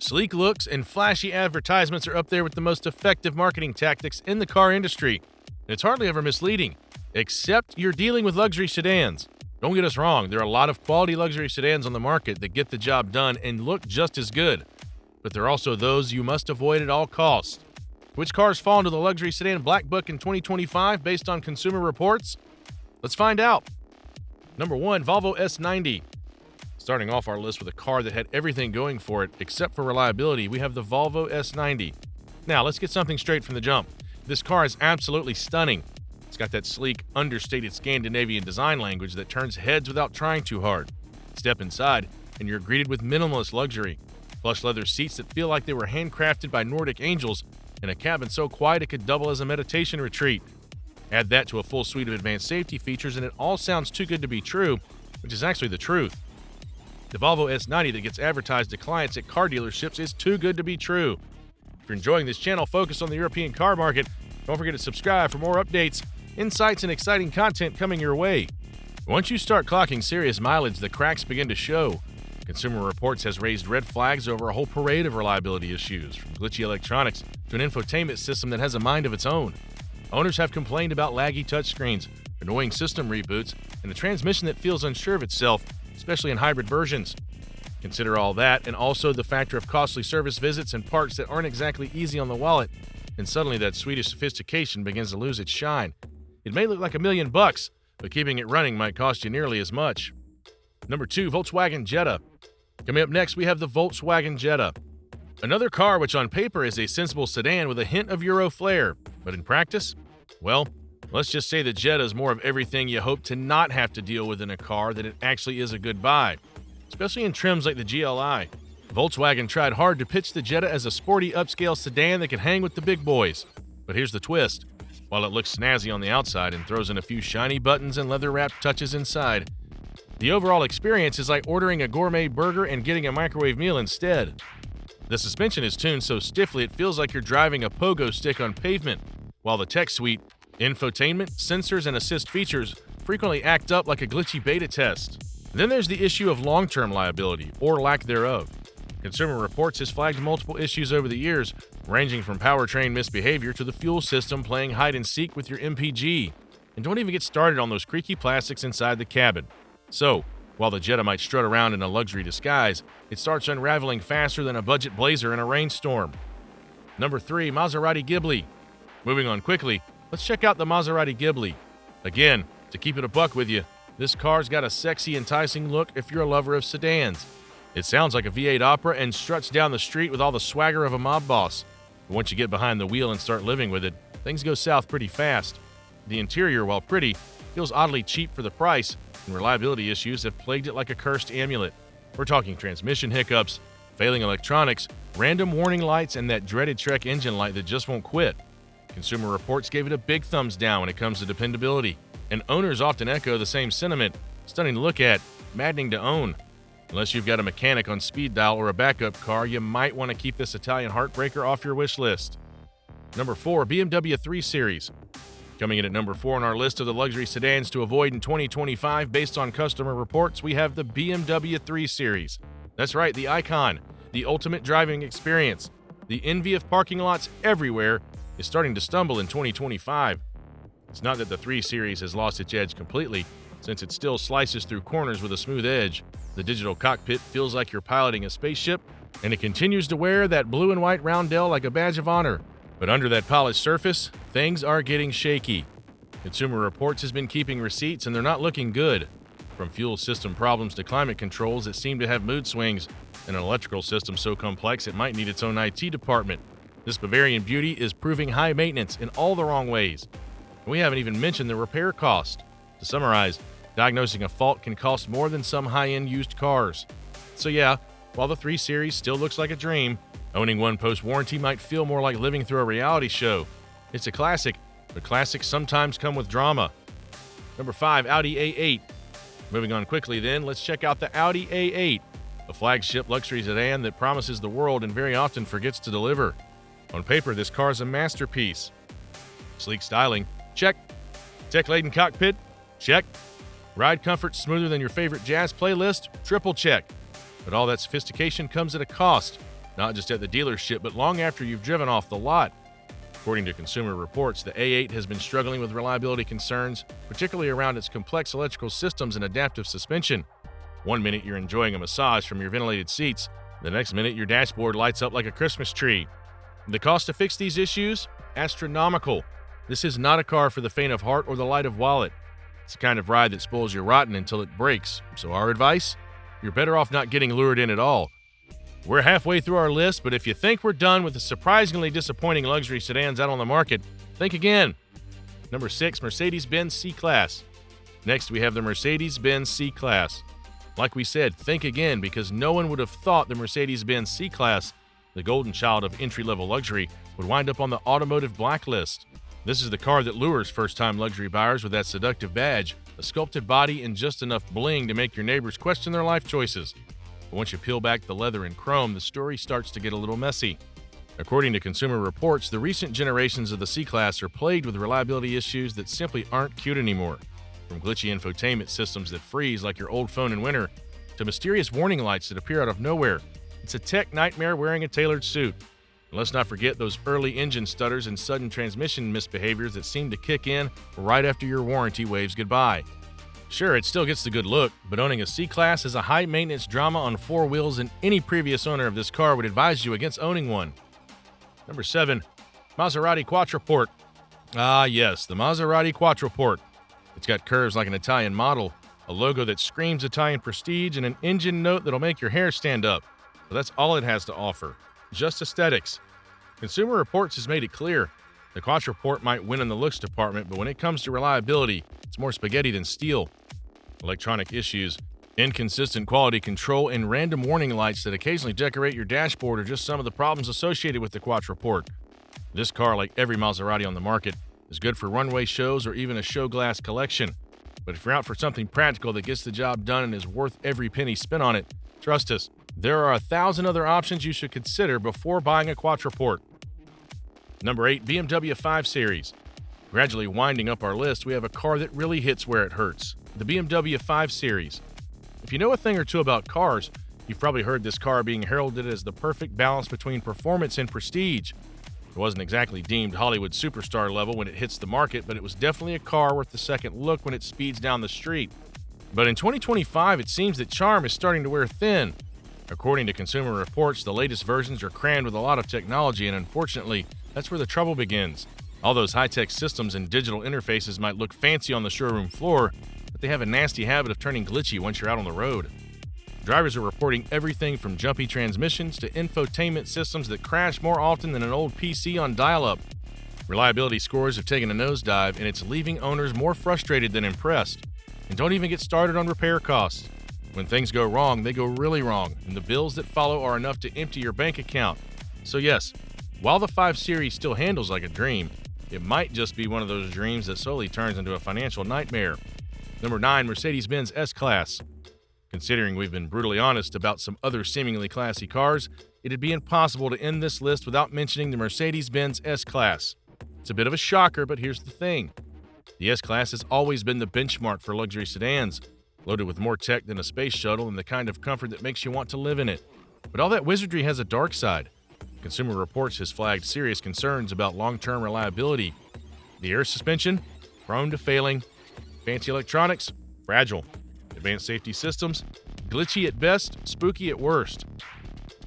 Sleek looks and flashy advertisements are up there with the most effective marketing tactics in the car industry. And it's hardly ever misleading, except you're dealing with luxury sedans. Don't get us wrong, there are a lot of quality luxury sedans on the market that get the job done and look just as good. But there are also those you must avoid at all costs. Which cars fall into the luxury sedan black book in 2025 based on Consumer Reports? Let's find out. Number 1, Volvo S90. Starting off our list with a car that had everything going for it except for reliability, we have the Volvo S90. Now, let's get something straight from the jump. This car is absolutely stunning. It's got that sleek, understated Scandinavian design language that turns heads without trying too hard. Step inside, and you're greeted with minimalist luxury. Plush leather seats that feel like they were handcrafted by Nordic angels, and a cabin so quiet it could double as a meditation retreat. Add that to a full suite of advanced safety features, and it all sounds too good to be true, which is actually the truth. The Volvo S90 that gets advertised to clients at car dealerships is too good to be true. If you're enjoying this channel focused on the European car market, don't forget to subscribe for more updates, insights, and exciting content coming your way. Once you start clocking serious mileage, the cracks begin to show. Consumer Reports has raised red flags over a whole parade of reliability issues, from glitchy electronics to an infotainment system that has a mind of its own. Owners have complained about laggy touchscreens, annoying system reboots, and a transmission that feels unsure of itself, especially in hybrid versions. Consider all that, and also the factor of costly service visits and parts that aren't exactly easy on the wallet, and suddenly that Swedish sophistication begins to lose its shine. It may look like $1 million, but keeping it running might cost you nearly as much. Number 2, Volkswagen Jetta. Coming up next, we have the Volkswagen Jetta. Another car which on paper is a sensible sedan with a hint of Euro flair, but in practice, well, let's just say the Jetta is more of everything you hope to not have to deal with in a car than it actually is a good buy, especially in trims like the GLI. Volkswagen tried hard to pitch the Jetta as a sporty upscale sedan that could hang with the big boys. But here's the twist. While it looks snazzy on the outside and throws in a few shiny buttons and leather-wrapped touches inside, the overall experience is like ordering a gourmet burger and getting a microwave meal instead. The suspension is tuned so stiffly it feels like you're driving a pogo stick on pavement, while the tech suite, infotainment, sensors, and assist features frequently act up like a glitchy beta test. Then there's the issue of long-term liability, or lack thereof. Consumer Reports has flagged multiple issues over the years, ranging from powertrain misbehavior to the fuel system playing hide-and-seek with your MPG. And don't even get started on those creaky plastics inside the cabin. So, while the Jetta might strut around in a luxury disguise, it starts unraveling faster than a budget blazer in a rainstorm. Number 3, Maserati Gibli. Moving on quickly, let's check out the Maserati Gibli. Again, to keep it a buck with you, this car's got a sexy, enticing look if you're a lover of sedans. It sounds like a V8 Opera and struts down the street with all the swagger of a mob boss. But once you get behind the wheel and start living with it, things go south pretty fast. The interior, while pretty, feels oddly cheap for the price, and reliability issues have plagued it like a cursed amulet. We're talking transmission hiccups, failing electronics, random warning lights, and that dreaded Trek engine light that just won't quit. Consumer Reports gave it a big thumbs down when it comes to dependability, and owners often echo the same sentiment. Stunning to look at, maddening to own. Unless you've got a mechanic on speed dial or a backup car, you might want to keep this Italian heartbreaker off your wish list. Number 4, BMW 3 Series. Coming in at number 4 on our list of the luxury sedans to avoid in 2025 based on customer reports, we have the BMW 3 Series. That's right, the icon, the ultimate driving experience. The envy of parking lots everywhere is starting to stumble in 2025. It's not that the 3 Series has lost its edge completely, since it still slices through corners with a smooth edge. The digital cockpit feels like you're piloting a spaceship, and it continues to wear that blue and white roundel like a badge of honor. But under that polished surface, things are getting shaky. Consumer Reports has been keeping receipts, and they're not looking good. From fuel system problems to climate controls that seem to have mood swings, and an electrical system so complex it might need its own IT department. This Bavarian beauty is proving high maintenance in all the wrong ways. And we haven't even mentioned the repair cost. To summarize, diagnosing a fault can cost more than some high-end used cars. So yeah, while the 3 Series still looks like a dream, owning one post-warranty might feel more like living through a reality show. It's a classic, but classics sometimes come with drama. Number 5, Audi A8. Moving on quickly then, let's check out the Audi A8, a flagship luxury sedan that promises the world and very often forgets to deliver. On paper, this car is a masterpiece. Sleek styling, check. Tech-laden cockpit, check. Ride comfort smoother than your favorite jazz playlist, triple check. But all that sophistication comes at a cost. not just at the dealership, but long after you've driven off the lot. According to Consumer Reports, the A8 has been struggling with reliability concerns, particularly around its complex electrical systems and adaptive suspension. One minute you're enjoying a massage from your ventilated seats, the next minute your dashboard lights up like a Christmas tree. The cost to fix these issues? Astronomical. This is not a car for the faint of heart or the light of wallet. It's the kind of ride that spoils you rotten until it breaks. So our advice? You're better off not getting lured in at all. We're halfway through our list, but if you think we're done with the surprisingly disappointing luxury sedans out on the market, think again. Number 6, Mercedes-Benz CClass. Next, we have the Mercedes-Benz CClass. Like we said, think again, because no one would have thought the Mercedes-Benz CClass, the golden child of entry-level luxury, would wind up on the automotive blacklist. This is the car that lures first-time luxury buyers with that seductive badge, a sculpted body, and just enough bling to make your neighbors question their life choices. But once you peel back the leather and chrome, the story starts to get a little messy. According to Consumer Reports, the recent generations of the C-Class are plagued with reliability issues that simply aren't cute anymore. From glitchy infotainment systems that freeze like your old phone in winter, to mysterious warning lights that appear out of nowhere, it's a tech nightmare wearing a tailored suit. And let's not forget those early engine stutters and sudden transmission misbehaviors that seem to kick in right after your warranty waves goodbye. Sure, it still gets the good look, but owning a C-Class is a high-maintenance drama on four wheels, and any previous owner of this car would advise you against owning one. Number 7, Maserati Quattroport. Ah yes, the Maserati Quattroport. It's got curves like an Italian model, a logo that screams Italian prestige, and an engine note that'll make your hair stand up. But that's all it has to offer. Just aesthetics. Consumer Reports has made it clear. The Quattroport might win in the looks department, but when it comes to reliability, it's more spaghetti than steel. Electronic issues, inconsistent quality control, and random warning lights that occasionally decorate your dashboard are just some of the problems associated with the Quattroport. This car, like every Maserati on the market, is good for runway shows or even a show glass collection. But if you're out for something practical that gets the job done and is worth every penny spent on it, trust us, there are 1,000 other options you should consider before buying a Quattroport. Number 8, BMW 5 Series. Gradually winding up our list, we have a car that really hits where it hurts, the BMW 5 Series. If you know a thing or two about cars, you've probably heard this car being heralded as the perfect balance between performance and prestige. It wasn't exactly deemed Hollywood superstar level when it hits the market, but it was definitely a car worth the second look when it speeds down the street. But in 2025, it seems that charm is starting to wear thin. According to Consumer Reports, the latest versions are crammed with a lot of technology, and unfortunately, that's where the trouble begins. All those high-tech systems and digital interfaces might look fancy on the showroom floor, but they have a nasty habit of turning glitchy once you're out on the road. Drivers are reporting everything from jumpy transmissions to infotainment systems that crash more often than an old PC on dial-up. Reliability scores have taken a nosedive, and it's leaving owners more frustrated than impressed. And don't even get started on repair costs. When things go wrong, they go really wrong, and the bills that follow are enough to empty your bank account. So yes, while the 5 Series still handles like a dream, it might just be one of those dreams that slowly turns into a financial nightmare. Number 9, Mercedes-Benz S-Class. Considering we've been brutally honest about some other seemingly classy cars, it'd be impossible to end this list without mentioning the Mercedes-Benz S-Class. It's a bit of a shocker, but here's the thing. The S-Class has always been the benchmark for luxury sedans, loaded with more tech than a space shuttle and the kind of comfort that makes you want to live in it. But all that wizardry has a dark side. Consumer Reports has flagged serious concerns about long-term reliability. The air suspension, prone to failing. Fancy electronics, fragile. Advanced safety systems, glitchy at best, spooky at worst.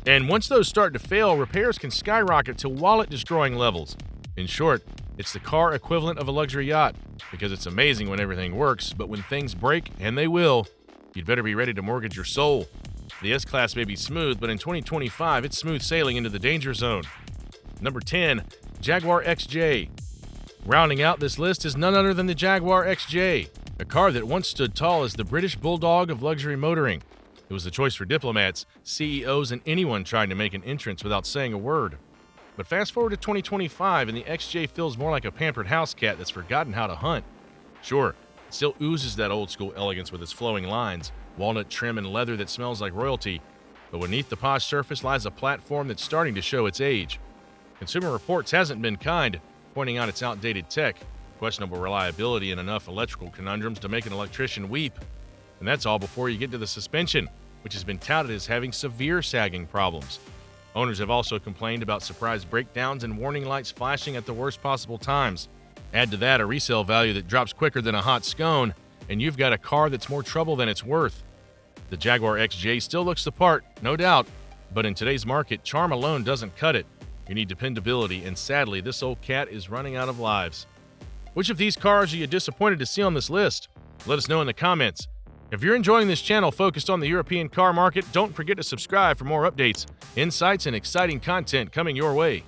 And once those start to fail, repairs can skyrocket to wallet-destroying levels. In short, it's the car equivalent of a luxury yacht, because it's amazing when everything works, but when things break, and they will, you'd better be ready to mortgage your soul. The S-Class may be smooth, but in 2025, it's smooth sailing into the danger zone. Number 10, Jaguar XJ. Rounding out this list is none other than the Jaguar XJ, a car that once stood tall as the British bulldog of luxury motoring. It was the choice for diplomats, CEOs, and anyone trying to make an entrance without saying a word. But fast forward to 2025, and the XJ feels more like a pampered house cat that's forgotten how to hunt. Sure, it still oozes that old-school elegance with its flowing lines, walnut trim, and leather that smells like royalty, but beneath the posh surface lies a platform that's starting to show its age. Consumer Reports hasn't been kind, pointing out its outdated tech, questionable reliability, and enough electrical conundrums to make an electrician weep. And that's all before you get to the suspension, which has been touted as having severe sagging problems. Owners have also complained about surprise breakdowns and warning lights flashing at the worst possible times. Add to that a resale value that drops quicker than a hot scone, and you've got a car that's more trouble than it's worth. The Jaguar XJ still looks the part, no doubt, but in today's market, charm alone doesn't cut it. You need dependability, and sadly, this old cat is running out of lives. Which of these cars are you disappointed to see on this list? Let us know in the comments. If you're enjoying this channel focused on the European car market, don't forget to subscribe for more updates, insights, and exciting content coming your way.